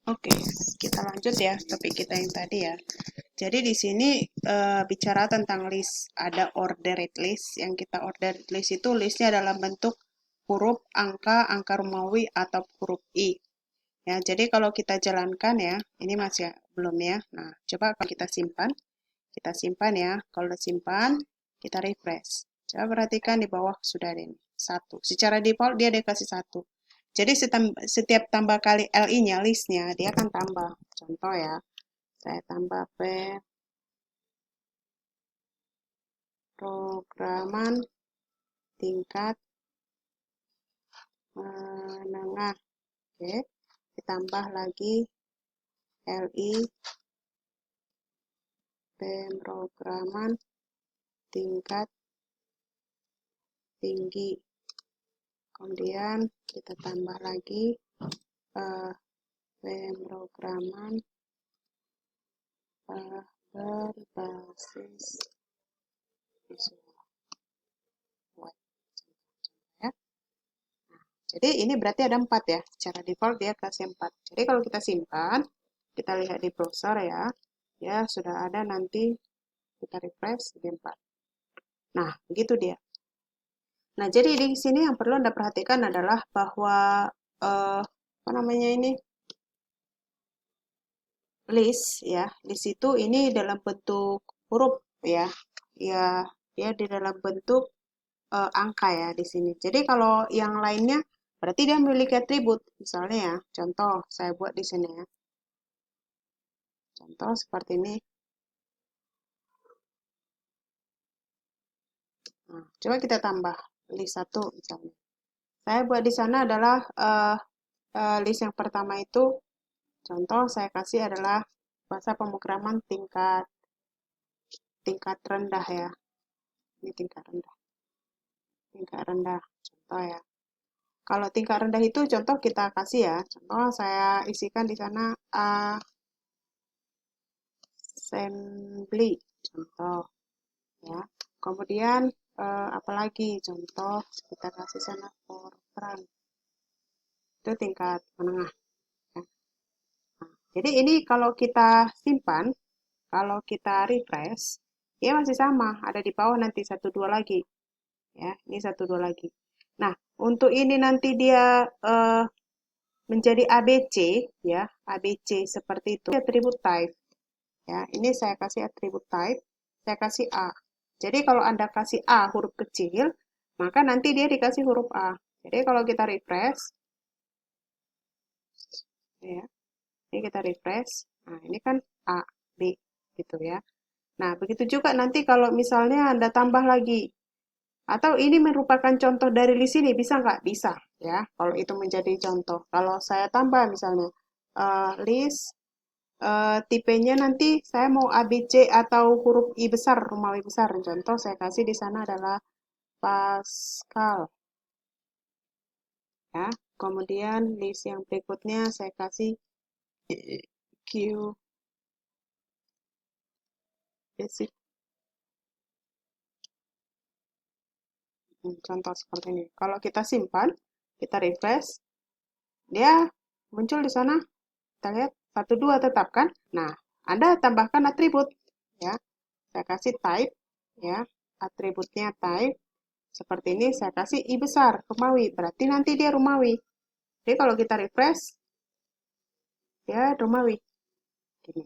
Oke, kita lanjut ya topik kita yang tadi ya. Jadi di sini bicara tentang list. Ada ordered list. Yang kita ordered list itu listnya dalam bentuk huruf, angka Romawi atau huruf I. Ya, jadi kalau kita jalankan ya, ini masih belum ya. Nah, coba kalau kita simpan ya. Kalau udah simpan, kita refresh. Coba perhatikan di bawah sudah ada ini. Satu. Secara default dia dikasih satu. Jadi setiap tambah kali LI-nya, listnya, dia akan tambah. Contoh ya, saya tambah programan tingkat menengah. Oke, ditambah lagi LI pemrograman tingkat tinggi. Kemudian kita tambah lagi pemrograman berbasis visual web. Ya. Jadi ini berarti ada 4 ya. Secara default dia kasih 4. Jadi kalau kita simpan, kita lihat di browser ya, ya sudah ada nanti kita refresh di 4. Nah, begitu dia. Nah, jadi di sini yang perlu Anda perhatikan adalah bahwa apa namanya ini? List ya. List itu ini dalam bentuk huruf ya. Ya, dia di dalam bentuk angka ya di sini. Jadi kalau yang lainnya berarti dia memiliki atribut. Misalnya ya, contoh saya buat di sini ya. Contoh seperti ini. Nah, coba kita tambah list 1 misalnya. Saya buat di sana adalah list yang pertama itu contoh saya kasih adalah bahasa pemrograman tingkat rendah ya. Ini tingkat rendah. Tingkat rendah. Contoh ya. Kalau tingkat rendah itu contoh kita kasih ya. Contoh saya isikan di sana assembly. Contoh ya. Kemudian apalagi contoh kita kasih sana fortran. Itu tingkat menengah. Ya. Nah, jadi ini kalau kita simpan, kalau kita refresh, dia masih sama, ada di bawah nanti 1 2 lagi. Ya, ini 1 2 lagi. Nah, untuk ini nanti dia menjadi ABC ya, ABC seperti itu atribut type. Ya, ini saya kasih atribut type, saya kasih A. Jadi kalau Anda kasih A huruf kecil, maka nanti dia dikasih huruf A. Jadi kalau kita refresh ya, ini kita refresh. Nah, ini kan A, B gitu ya. Nah, begitu juga nanti kalau misalnya Anda tambah lagi atau ini merupakan contoh dari list ini, bisa nggak? Bisa, ya. Kalau itu menjadi contoh. Kalau saya tambah misalnya list tipenya nanti saya mau ABC atau huruf I besar, Romawi besar. Contoh saya kasih di sana adalah Pascal. Ya. Kemudian list yang berikutnya saya kasih Q basic. Contoh seperti ini. Kalau kita simpan, kita refresh, dia muncul di sana. Kita lihat 1 2 tetap kan? Nah, Anda tambahkan atribut ya. Saya kasih type ya. Atributnya type seperti ini saya kasih I besar, Romawi. Berarti nanti dia Romawi. Jadi kalau kita refresh ya Romawi. Gini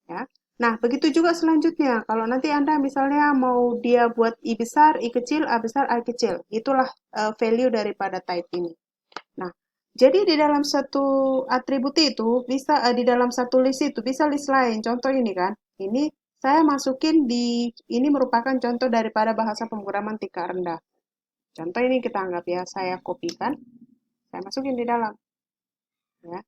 ya. Nah, begitu juga selanjutnya. Kalau nanti Anda misalnya mau dia buat I besar, I kecil, A besar, A kecil. Itulah value daripada type ini. Nah, jadi di dalam satu atribut itu bisa di dalam satu list itu bisa list lain. Contoh ini kan. Ini saya masukin di ini merupakan contoh daripada bahasa pemrograman tingkat rendah. Contoh ini kita anggap ya, saya kopikan, saya masukin di dalam ya.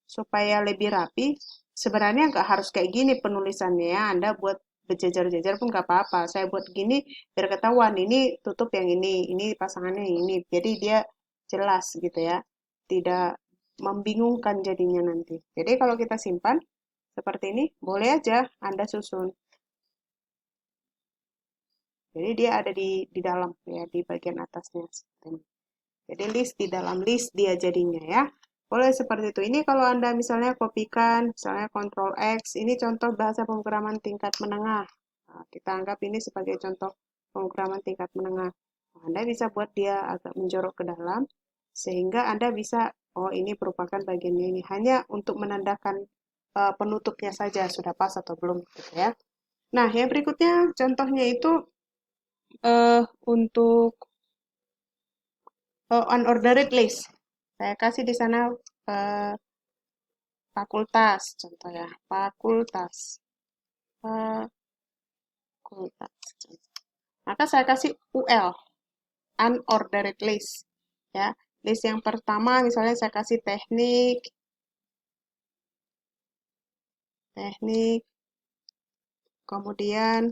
Supaya lebih rapi, sebenarnya nggak harus kayak gini penulisannya ya. Anda buat berjejer-jejer pun nggak apa-apa. Saya buat gini biar ketahuan ini tutup yang ini pasangannya yang ini. Jadi dia jelas gitu ya. Tidak membingungkan jadinya nanti. Jadi kalau kita simpan seperti ini, boleh aja Anda susun. Jadi dia ada di dalam ya, di bagian atasnya. Jadi list di dalam list dia jadinya ya. Boleh seperti itu. Ini kalau Anda misalnya kopikan, misalnya Ctrl X, ini contoh bahasa pemrograman tingkat menengah. Nah, kita anggap ini sebagai contoh pemrograman tingkat menengah. Nah, Anda bisa buat dia agak menjorok ke dalam, sehingga Anda bisa, oh ini merupakan bagian ini. Hanya untuk menandakan penutupnya saja, sudah pas atau belum, gitu ya. Nah, yang berikutnya contohnya itu untuk unordered list. Saya kasih di sana eh, fakultas, contoh ya, fakultas, fakultas. Maka saya kasih UL, unordered list, ya. List yang pertama misalnya saya kasih teknik, teknik, kemudian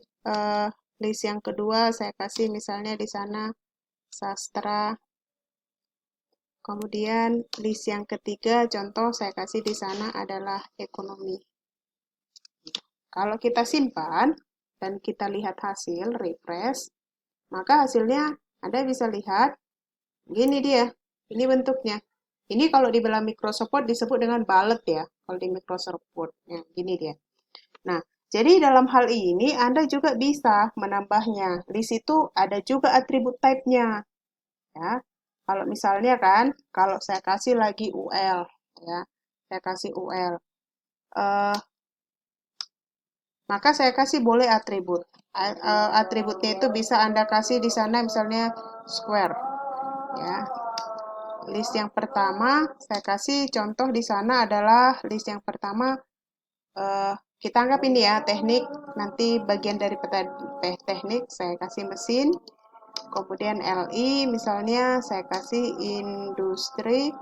list yang kedua saya kasih misalnya di sana sastra, kemudian list yang ketiga contoh saya kasih di sana adalah ekonomi. Kalau kita simpan dan kita lihat hasil, refresh, maka hasilnya Anda bisa lihat, gini dia, ini bentuknya. Ini kalau di dalam Microsoft Word disebut dengan bullet ya, kalau di Microsoft Word. Ya, gini dia. Nah, jadi dalam hal ini Anda juga bisa menambahnya. Di situ ada juga atribut type-nya. Ya. Kalau misalnya kan, kalau saya kasih lagi UL, ya, saya kasih UL. Maka saya kasih boleh atribut. Atributnya itu bisa Anda kasih di sana misalnya square. Ya. List yang pertama, saya kasih contoh di sana adalah list yang pertama, kita anggap ini ya, teknik, nanti bagian dari peta teknik, saya kasih mesin, kemudian LI, misalnya saya kasih industri,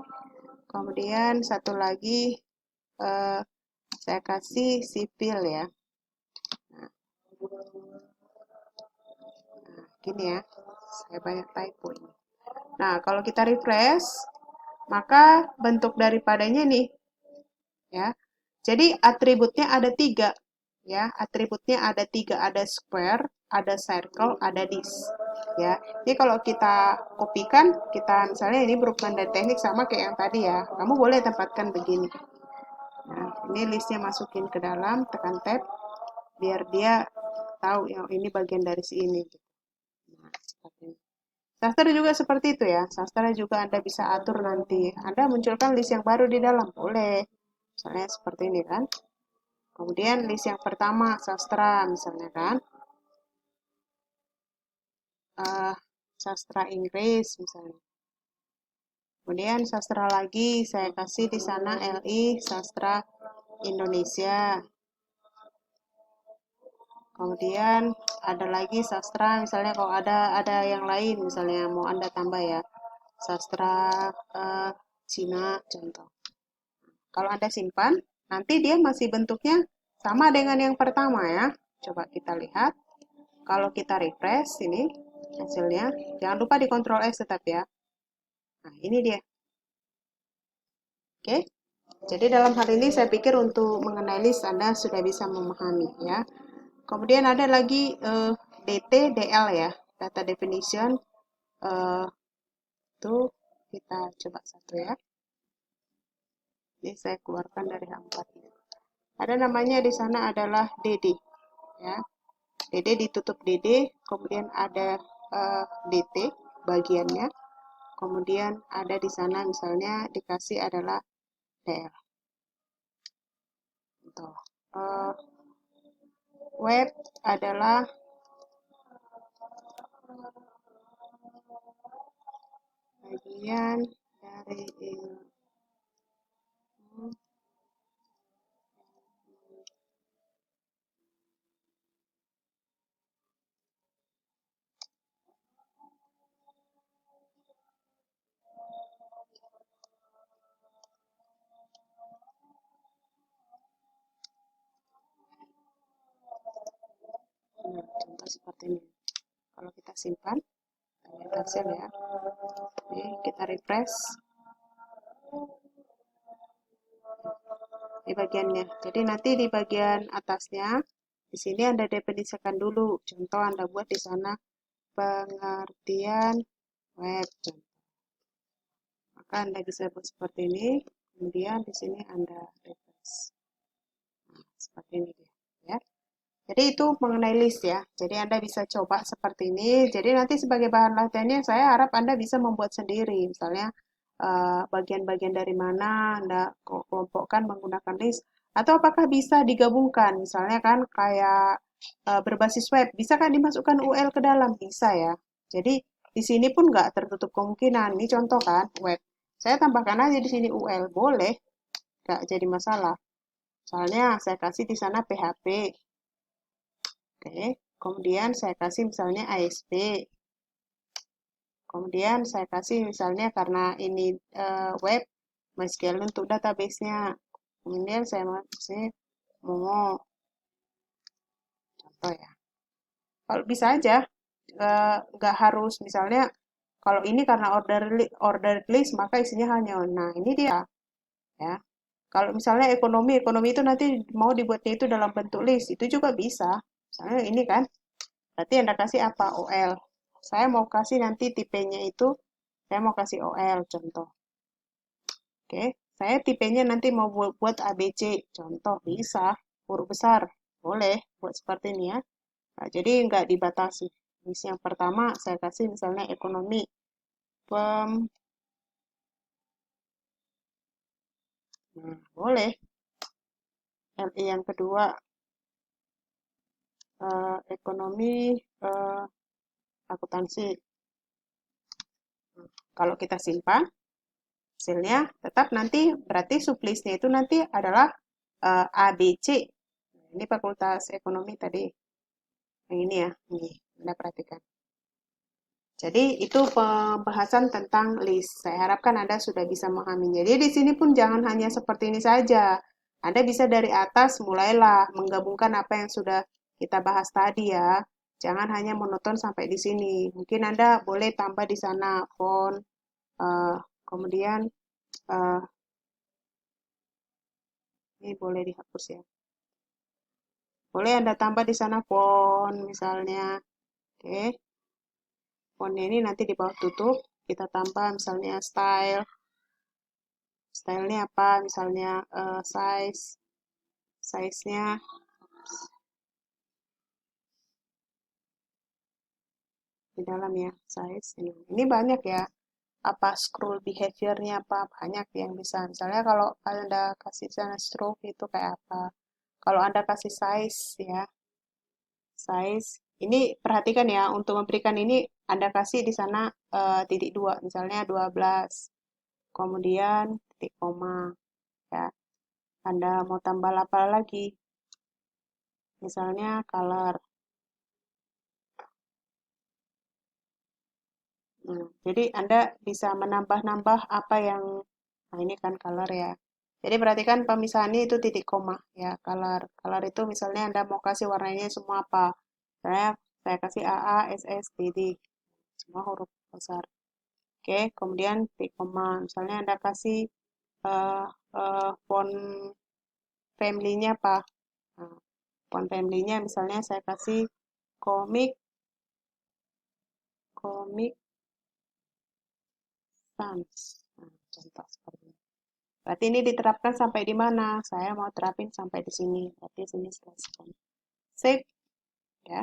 kemudian satu lagi, saya kasih sipil ya. Nah, gini ya, saya banyak typo ini. Nah, kalau kita refresh, maka bentuk daripadanya nih, ya. Jadi atributnya ada 3, ya. Atributnya ada 3, ada square, ada circle, ada disk, ya. Jadi kalau kita kopikan, kita misalnya ini berupa dari teknik sama kayak yang tadi ya. Kamu boleh tempatkan begini. Nah, ini listnya masukin ke dalam, tekan tab, biar dia tahu yang ini bagian dari si ini. Nah, seperti ini. Sastra juga seperti itu ya. Sastra juga Anda bisa atur nanti. Anda munculkan list yang baru di dalam. Boleh. Misalnya seperti ini kan. Kemudian list yang pertama sastra misalnya kan. Sastra Inggris misalnya. Kemudian sastra lagi saya kasih di sana LI sastra Indonesia. Kemudian ada lagi sastra misalnya kalau ada yang lain misalnya mau Anda tambah ya. Sastra Cina contoh. Kalau Anda simpan, nanti dia masih bentuknya sama dengan yang pertama ya. Coba kita lihat. Kalau kita refresh ini hasilnya, jangan lupa di Ctrl X tetap ya. Nah, ini dia. Oke. Jadi dalam hal ini saya pikir untuk mengenai list Anda sudah bisa memahami ya. Kemudian ada lagi DT, DL ya, data definition. Itu kita coba satu ya. Ini saya keluarkan dari H4. Ada namanya di sana adalah DD ya. DD ditutup DD, kemudian ada DT bagiannya, kemudian ada di sana misalnya dikasih adalah DR. Tuh. Web adalah bagian dari ilmu. Nah, contoh seperti ini. Kalau kita simpan, lihat hasil ya. Oke, kita refresh di bagiannya. Jadi nanti di bagian atasnya, di sini Anda definisikan dulu. Contoh Anda buat di sana pengertian web. Maka Anda bisa buat seperti ini. kemudian di sini Anda refresh. Nah, seperti ini dia, ya. Jadi itu mengenai list ya. Jadi Anda bisa coba seperti ini. Jadi nanti sebagai bahan latihannya saya harap Anda bisa membuat sendiri. Misalnya bagian-bagian dari mana Anda kelompokkan menggunakan list. Atau apakah bisa digabungkan. Misalnya kan kayak berbasis web. Bisa kan dimasukkan UL ke dalam? Bisa ya. Jadi di sini pun nggak tertutup kemungkinan. Ini contoh kan web. Saya tambahkan aja di sini UL. Boleh. Nggak jadi masalah. Soalnya saya kasih di sana PHP. Oke, kemudian saya kasih misalnya ASP. Kemudian saya kasih misalnya karena ini web, MySQL untuk database-nya. Kemudian saya kasih Momo, contoh ya. Kalau bisa aja, nggak harus misalnya kalau ini karena order list maka isinya hanya nah ini dia ya. Kalau misalnya ekonomi itu nanti mau dibuatnya itu dalam bentuk list itu juga bisa. Misalnya ini kan berarti Anda kasih apa? OL. Saya mau kasih nanti tipenya itu, saya mau kasih OL contoh. Oke, saya tipenya nanti mau buat ABC contoh, bisa. Huruf besar, boleh buat seperti ini ya. Nah, jadi nggak dibatasi. List yang pertama saya kasih misalnya ekonomi. Pem, nah, boleh. LI yang kedua, ekonomi, akuntansi. Kalau kita simpan, hasilnya tetap nanti berarti sublistnya itu nanti adalah A, B, C. Ini fakultas ekonomi tadi. Yang ini ya, ini Anda perhatikan. Jadi itu pembahasan tentang list. Saya harapkan Anda sudah bisa memahaminya. Jadi di sini pun jangan hanya seperti ini saja. Anda bisa dari atas mulailah menggabungkan apa yang sudah kita bahas tadi ya. Jangan hanya monoton sampai di sini. Mungkin Anda boleh tambah di sana font, eh, kemudian eh, ini boleh dihapus ya. Boleh Anda tambah di sana font misalnya. Oke. Fontnya ini nanti di bawah tutup. Kita tambah misalnya style. Stylenya apa? Misalnya size. Size-nya di dalam ya. Size ini. Ini banyak ya. Apa scroll behavior-nya apa? Banyak yang bisa. Misalnya kalau Anda kasih sana stroke itu kayak apa? Kalau Anda kasih size ya. Size. Ini perhatikan ya, untuk memberikan ini Anda kasih di sana titik dua, misalnya 12. Kemudian titik koma ya. Anda mau tambah apa lagi? Misalnya color. Jadi Anda bisa menambah-nambah apa yang, nah ini kan color ya. Jadi perhatikan pemisahannya itu titik koma ya, color. Color itu misalnya Anda mau kasih warnanya semua apa. Saya kasih AA, SS, titik. Semua huruf besar. Oke, kemudian titik koma. Misalnya Anda kasih font family-nya apa. Nah, font family-nya misalnya saya kasih komik, komik sans. Nah, contoh seperti ini. Berarti ini diterapkan sampai di mana? Saya mau terapin sampai di sini. Berarti sini selesai. Save, ya.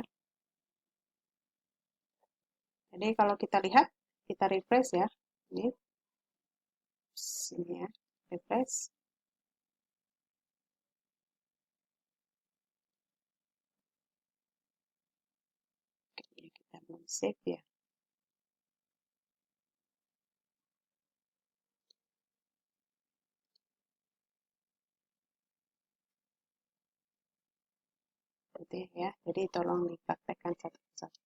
Jadi kalau kita lihat, kita refresh ya. Ini, sini ya, refresh. Oke, kita belum save ya. Berarti ya, jadi tolong dipraktekkan satu-satu.